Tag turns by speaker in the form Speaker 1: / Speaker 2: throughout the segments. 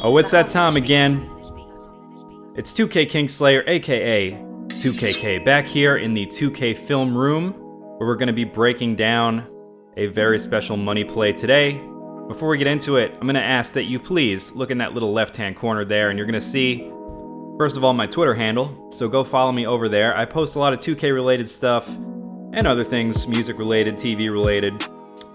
Speaker 1: Oh, it's that time again. It's 2K Kingslayer, aka 2KK, back here in the 2K film room, where we're going to be breaking down a very special money play today. Before we get into it, I'm going to ask that you please look in that little left-hand corner there, and you're going to see, first of all, my Twitter handle, so go follow me over there. I post a lot of 2K-related stuff, and other things, music-related, TV-related.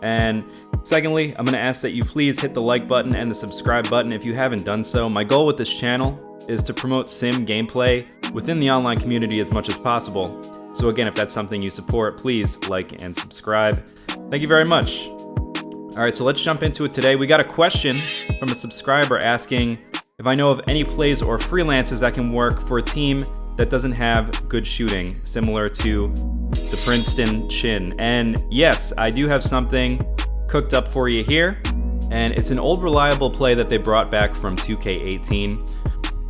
Speaker 1: And secondly, I'm going to ask that you please hit the like button and the subscribe button if you haven't done so. My goal with this channel is to promote sim gameplay within the online community as much as possible. So again, if that's something you support, please like and subscribe. Thank you very much. Alright, so let's jump into it today. We got a question from a subscriber asking if I know of any plays or freelances that can work for a team that doesn't have good shooting, similar to the Princeton Chin. And yes, I do have something cooked up for you here, and it's an old reliable play that they brought back from 2K18.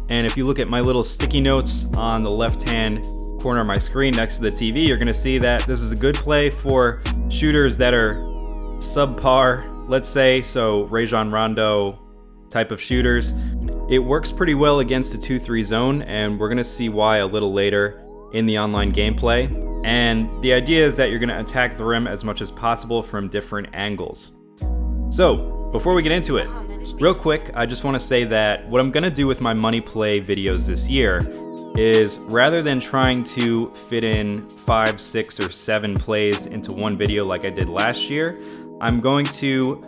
Speaker 1: And if you look at my little sticky notes on the left-hand corner of my screen next to the TV, you're gonna see that this is a good play for shooters that are subpar, let's say, so Rajon Rondo type of shooters. It works pretty well against a 2-3 zone, and we're gonna see why a little later in the online gameplay. And the idea is that you're gonna attack the rim as much as possible from different angles. So, before we get into it, real quick, I just wanna say that what I'm gonna do with my money play videos this year is, rather than trying to fit in 5, 6, or 7 plays into one video like I did last year, I'm going to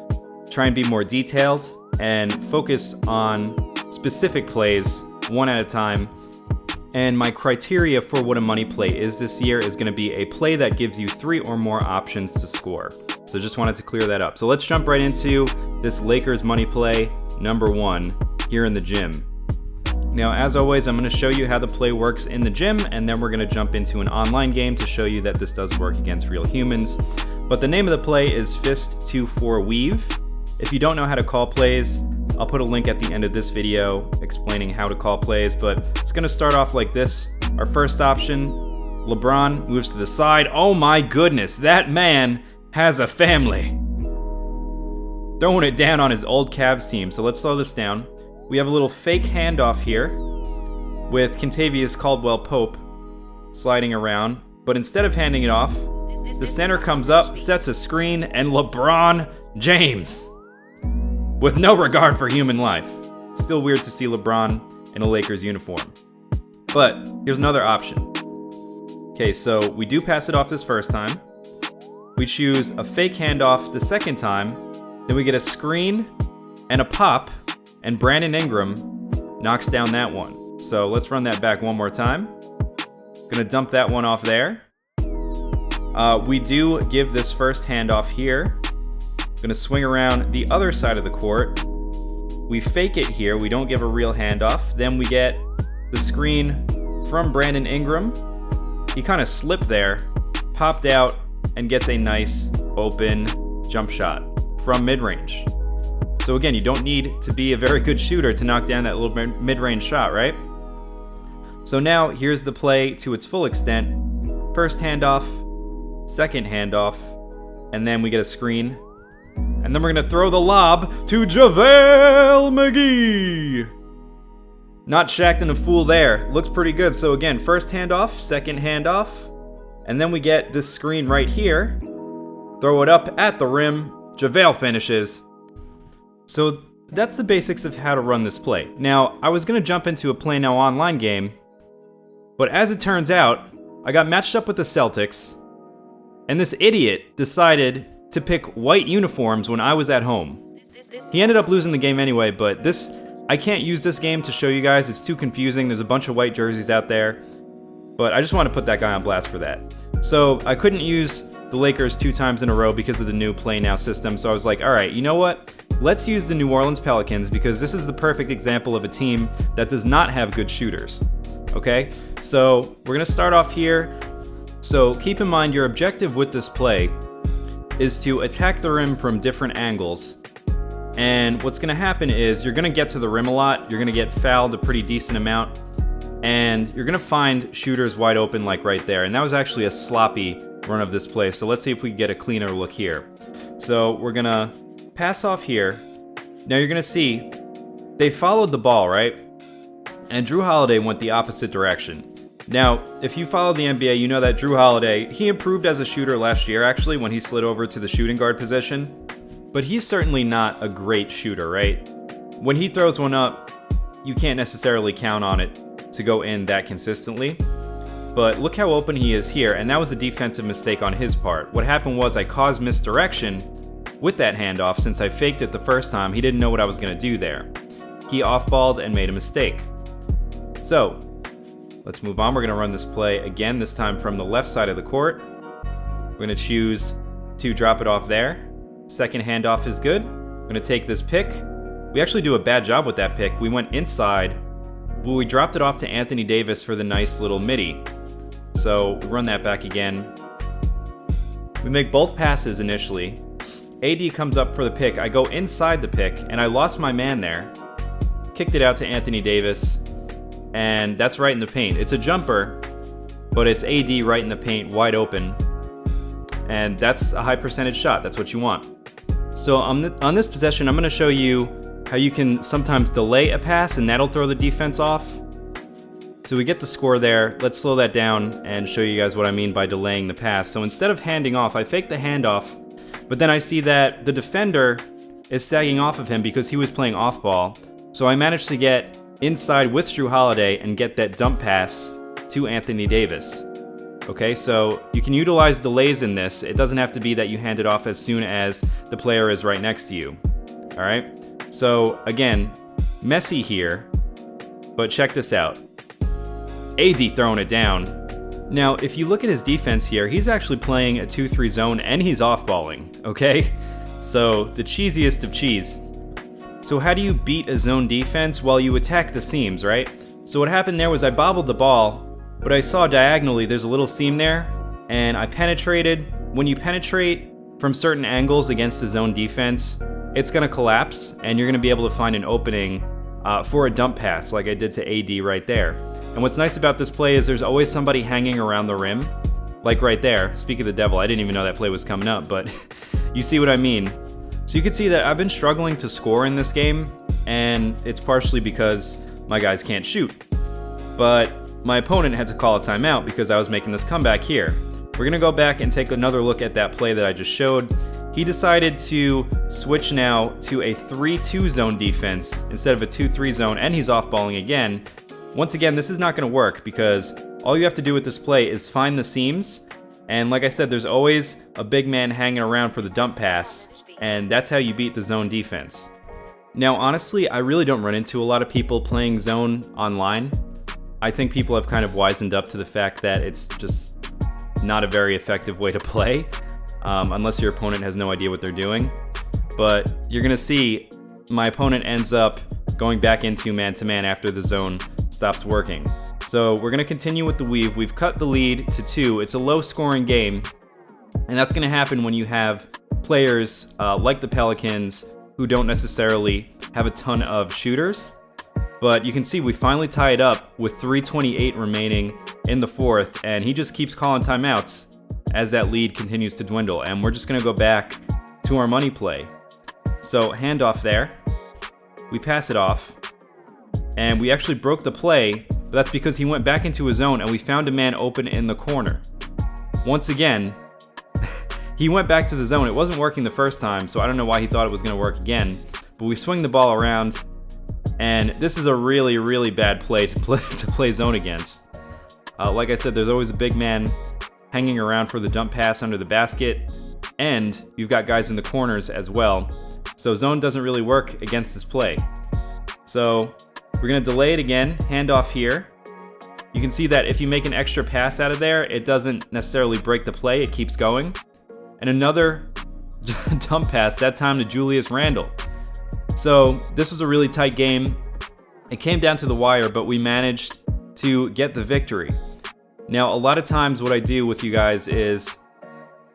Speaker 1: try and be more detailed and focus on specific plays, one at a time. And my criteria for what a money play is this year is going to be a play that gives you 3 or more options to score. So just wanted to clear that up. So let's jump right into this Lakers money play number 1 here in the gym. Now, as always, I'm going to show you how the play works in the gym, and then we're going to jump into an online game to show you that this does work against real humans. But the name of the play is Fist 2-4 Weave. If you don't know how to call plays, I'll put a link at the end of this video explaining how to call plays, but it's going to start off like this. Our first option, LeBron moves to the side. Oh my goodness, that man has a family. Throwing it down on his old Cavs team. So let's slow this down. We have a little fake handoff here with Kentavious Caldwell-Pope sliding around, but instead of handing it off, the center comes up, sets a screen, and LeBron James, with no regard for human life. Still weird to see LeBron in a Lakers uniform. But here's another option. Okay, so we do pass it off this first time. We choose a fake handoff the second time. Then we get a screen and a pop, and Brandon Ingram knocks down that one. So let's run that back one more time. Gonna dump that one off there. We do give this first handoff here. Gonna swing around the other side of the court. We fake it here, we don't give a real handoff. Then we get the screen from Brandon Ingram. He kind of slipped there, popped out, and gets a nice open jump shot from mid-range. So again, you don't need to be a very good shooter to knock down that little mid-range shot, right? So now here's the play to its full extent. First handoff, second handoff, and then we get a screen. And then we're going to throw the lob to JaVale McGee. Not Shaqtin' a fool there. Looks pretty good. So again, first handoff, second handoff. And then we get this screen right here. Throw it up at the rim. JaVale finishes. So that's the basics of how to run this play. Now, I was going to jump into a Play Now online game, but as it turns out, I got matched up with the Celtics, and this idiot decided to pick white uniforms when I was at home. He ended up losing the game anyway, but I can't use this game to show you guys. It's too confusing. There's a bunch of white jerseys out there, but I just want to put that guy on blast for that. So I couldn't use the Lakers 2 times in a row because of the new Play Now system, so I was like, alright, you know what? Let's use the New Orleans Pelicans because this is the perfect example of a team that does not have good shooters. Okay? So we're going to start off here. So keep in mind your objective with this play is to attack the rim from different angles. And what's going to happen is you're going to get to the rim a lot, you're going to get fouled a pretty decent amount, and you're going to find shooters wide open like right there. And that was actually a sloppy run of this play, so let's see if we can get a cleaner look here. So we're going to pass off here. Now you're going to see they followed the ball, right? And Drew Holiday went the opposite direction. Now, if you follow the NBA, you know that Drew Holiday, he improved as a shooter last year, actually, when he slid over to the shooting guard position. But he's certainly not a great shooter, right? When he throws one up, you can't necessarily count on it to go in that consistently. But look how open he is here, and that was a defensive mistake on his part. What happened was I caused misdirection with that handoff. Since I faked it the first time, he didn't know what I was going to do there. He off-balled and made a mistake. So, let's move on. We're going to run this play again, this time from the left side of the court. We're going to choose to drop it off there. Second handoff is good. We're going to take this pick. We actually do a bad job with that pick. We went inside, but we dropped it off to Anthony Davis for the nice little midi. So, we run that back again. We make both passes initially. AD comes up for the pick. I go inside the pick, and I lost my man there. Kicked it out to Anthony Davis. And that's right in the paint. It's a jumper, but it's AD right in the paint, wide open. And that's a high percentage shot. That's what you want. So on this possession, I'm going to show you how you can sometimes delay a pass, and that'll throw the defense off. So we get the score there. Let's slow that down and show you guys what I mean by delaying the pass. So instead of handing off, I fake the handoff, but then I see that the defender is sagging off of him because he was playing off ball. So I managed to get inside with Drew Holiday and get that dump pass to Anthony Davis. Okay, so you can utilize delays in this. It doesn't have to be that you hand it off as soon as the player is right next to you. All right, so again, messy here, but check this out. AD throwing it down. Now, if you look at his defense here, he's actually playing a 2-3 zone and he's off-balling, okay? So, the cheesiest of cheese. So how do you beat a zone defense? Well, you attack the seams, right? So what happened there was I bobbled the ball, but I saw diagonally there's a little seam there, and I penetrated. When you penetrate from certain angles against the zone defense, it's going to collapse, and you're going to be able to find an opening for a dump pass like I did to AD right there. And what's nice about this play is there's always somebody hanging around the rim, like right there. Speak of the devil, I didn't even know that play was coming up, but you see what I mean. So you can see that I've been struggling to score in this game, and it's partially because my guys can't shoot. But my opponent had to call a timeout because I was making this comeback here. We're going to go back and take another look at that play that I just showed. He decided to switch now to a 3-2 zone defense instead of a 2-3 zone, and he's off-balling again. Once again, this is not going to work because all you have to do with this play is find the seams, and like I said, there's always a big man hanging around for the dump pass, and that's how you beat the zone defense. Now, honestly, I really don't run into a lot of people playing zone online. I think people have kind of wisened up to the fact that it's just not a very effective way to play, unless your opponent has no idea what they're doing. But you're going to see my opponent ends up going back into man-to-man after the zone stops working. So we're going to continue with the weave. We've cut the lead to 2. It's a low-scoring game, and that's going to happen when you have players like the Pelicans who don't necessarily have a ton of shooters. But you can see we finally tie it up with 3:28 remaining in the fourth, and he just keeps calling timeouts as that lead continues to dwindle, and we're just going to go back to our money play. So handoff there. We pass it off, and we actually broke the play, but that's because he went back into his zone, and we found a man open in the corner. Once again, he went back to the zone. It wasn't working the first time, so I don't know why he thought it was going to work again. But we swing the ball around, and this is a really, really bad play to play zone against. Like I said, there's always a big man hanging around for the dump pass under the basket, and you've got guys in the corners as well. So zone doesn't really work against this play. So we're going to delay it again, handoff here. You can see that if you make an extra pass out of there, it doesn't necessarily break the play, it keeps going. And another dump pass, that time to Julius Randle. So this was a really tight game. It came down to the wire, but we managed to get the victory. Now, a lot of times what I do with you guys is,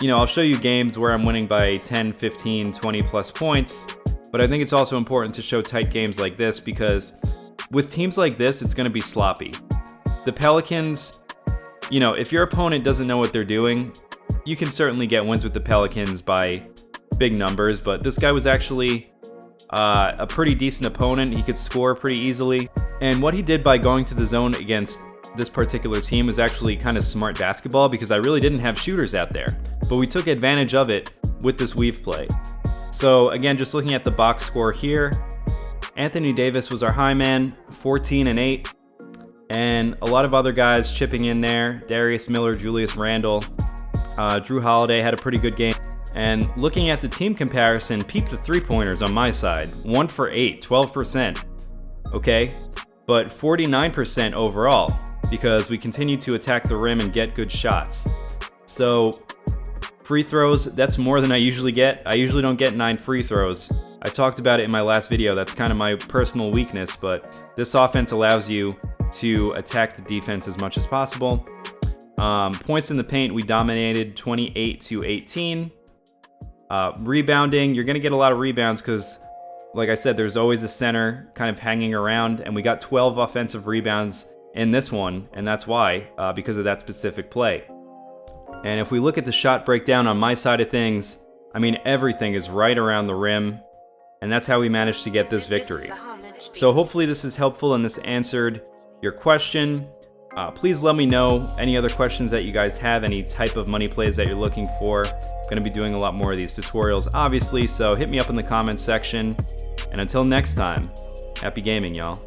Speaker 1: I'll show you games where I'm winning by 10, 15, 20 plus points, but I think it's also important to show tight games like this because with teams like this, it's going to be sloppy. The Pelicans, if your opponent doesn't know what they're doing, you can certainly get wins with the Pelicans by big numbers, but this guy was actually a pretty decent opponent. He could score pretty easily. And what he did by going to the zone against this particular team was actually kind of smart basketball, because I really didn't have shooters out there. But we took advantage of it with this weave play. So again, just looking at the box score here, Anthony Davis was our high man, 14 and 8. And a lot of other guys chipping in there. Darius Miller, Julius Randle, Drew Holiday had a pretty good game. And looking at the team comparison, peep the three-pointers on my side. 1 for 8, 12%. Okay? But 49% overall, because we continue to attack the rim and get good shots. So free throws, that's more than I usually get. I usually don't get 9 free throws. I talked about it in my last video. That's kind of my personal weakness, but this offense allows you to attack the defense as much as possible. Points in the paint, we dominated 28-18. Rebounding, you're going to get a lot of rebounds because, like I said, there's always a center kind of hanging around, and we got 12 offensive rebounds in this one, and that's why, because of that specific play. And if we look at the shot breakdown on my side of things, I mean, everything is right around the rim, and that's how we managed to get this victory. So hopefully this is helpful and this answered your question. Please let me know any other questions that you guys have, any type of money plays that you're looking for. I'm going to be doing a lot more of these tutorials, obviously, so hit me up in the comments section. And until next time, happy gaming, y'all.